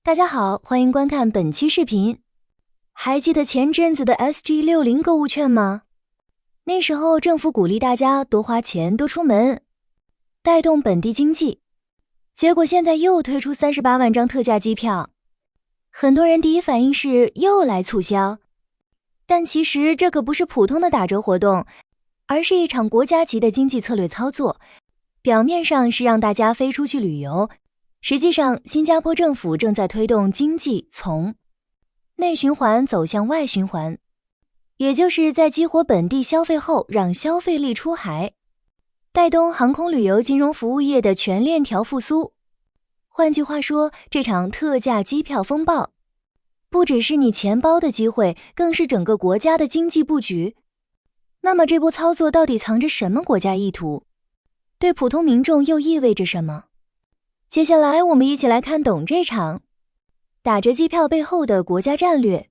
大家好，欢迎观看本期视频。还记得前阵子的 SG60 购物券吗？那时候政府鼓励大家多花钱多出门，带动本地经济。结果现在又推出38万张特价机票，很多人第一反应是又来促销。但其实这可不是普通的打折活动，而是一场国家级的经济策略操作。表面上是让大家飞出去旅游，实际上新加坡政府正在推动经济从内循环走向外循环，也就是在激活本地消费后让消费力出海，带动航空旅游金融服务业的全链条复苏。换句话说，这场特价机票风暴不只是你钱包的机会，更是整个国家的经济布局。那么这波操作到底藏着什么国家意图？对普通民众又意味着什么？接下来我们一起来看懂这场打折机票背后的国家战略。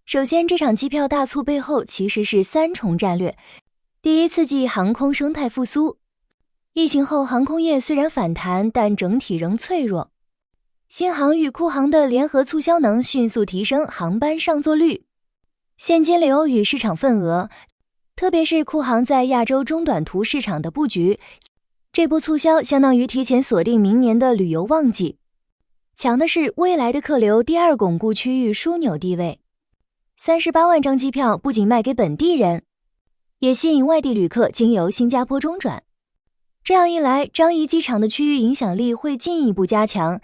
首先，这场机票大促背后其实是3重战略。第一，刺激航空生态复苏。疫情后航空业虽然反弹，但整体仍脆弱。新航与库航的联合促销能迅速提升航班上座率、现金流与市场份额，特别是库航在亚洲中短途市场的布局。这波促销相当于提前锁定明年的旅游旺季，抢的是未来的客流，第二巩固区域枢纽地位。38万张机票不仅卖给本地人，也吸引外地旅客经由新加坡中转。这样一来，樟宜机场的区域影响力会进一步加强，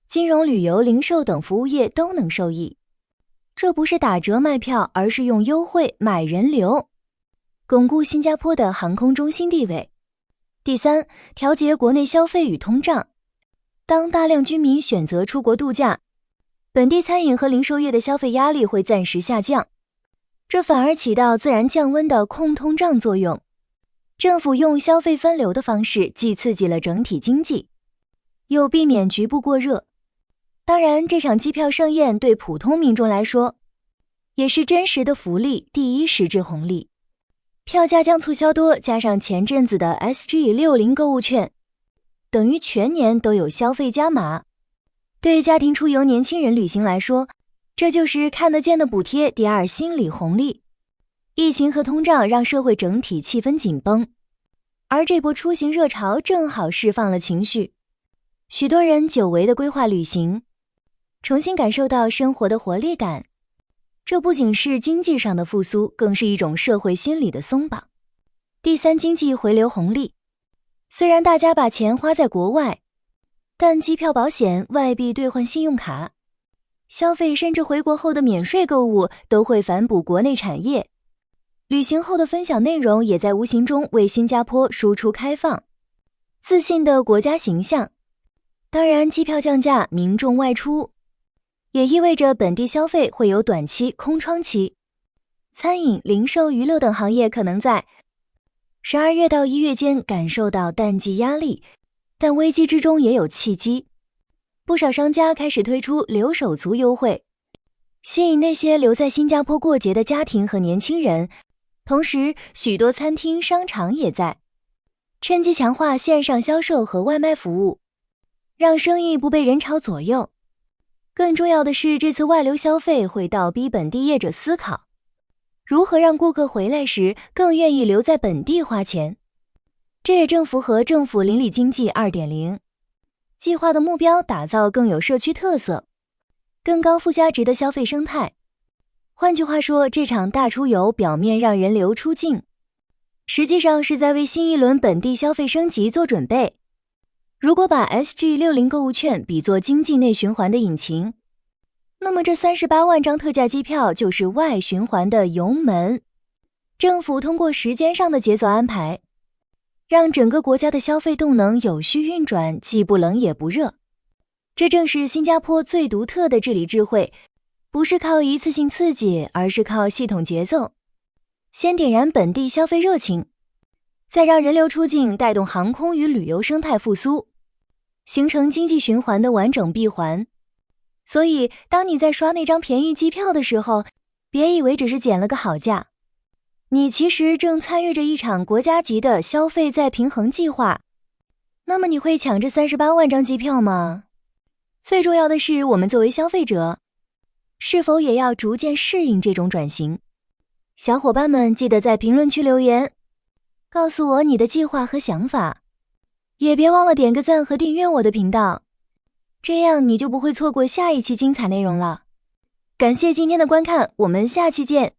金融、旅游、零售等服务业都能受益。这不是打折卖票，而是用优惠买人流，巩固新加坡的航空中心地位。第三，调节国内消费与通胀。当大量居民选择出国度假，本地餐饮和零售业的消费压力会暂时下降，这反而起到自然降温的控通胀作用。政府用消费分流的方式，既刺激了整体经济，又避免局部过热。当然，这场机票盛宴对普通民众来说，也是真实的福利，第一实质红利。票价将促销多，加上前阵子的 SG60 购物券，等于全年都有消费加码。对家庭出游、年轻人旅行来说，这就是看得见的补贴，第二心理红利。疫情和通胀让社会整体气氛紧绷，而这波出行热潮正好释放了情绪，许多人久违的规划旅行，重新感受到生活的活力感。这不仅是经济上的复苏，更是一种社会心理的松绑。第三，经济回流红利。虽然大家把钱花在国外，但机票、保险、外币兑换信用卡、消费甚至回国后的免税购物都会反哺国内产业。旅行后的分享内容也在无形中为新加坡输出开放、自信的国家形象。当然，机票降价，民众外出，也意味着本地消费会有短期空窗期。餐饮、零售、娱乐等行业可能在12月到1月间感受到淡季压力，但危机之中也有契机。不少商家开始推出留守族优惠，吸引那些留在新加坡过节的家庭和年轻人。同时，许多餐厅、商场也在趁机强化线上销售和外卖服务，让生意不被人潮左右。更重要的是，这次外流消费会倒逼本地业者思考，如何让顾客回来时更愿意留在本地花钱。这也正符合政府邻里经济 2.0 计划的目标，打造更有社区特色、更高附加值的消费生态。换句话说，这场大出游表面让人流出境，实际上是在为新一轮本地消费升级做准备。如果把 SG60 购物券比作经济内循环的引擎，那么这38万张特价机票就是外循环的油门。政府通过时间上的节奏安排，让整个国家的消费动能有序运转，既不冷也不热。这正是新加坡最独特的治理智慧，不是靠一次性刺激，而是靠系统节奏。先点燃本地消费热情，再让人流出境，带动航空与旅游生态复苏，形成经济循环的完整闭环。所以，当你在刷那张便宜机票的时候，别以为只是捡了个好价，你其实正参与着一场国家级的消费再平衡计划。那么你会抢这38万张机票吗？最重要的是，我们作为消费者，是否也要逐渐适应这种转型？小伙伴们记得在评论区留言，告诉我你的计划和想法，也别忘了点个赞和订阅我的频道，这样你就不会错过下一期精彩内容了。感谢今天的观看，我们下期见。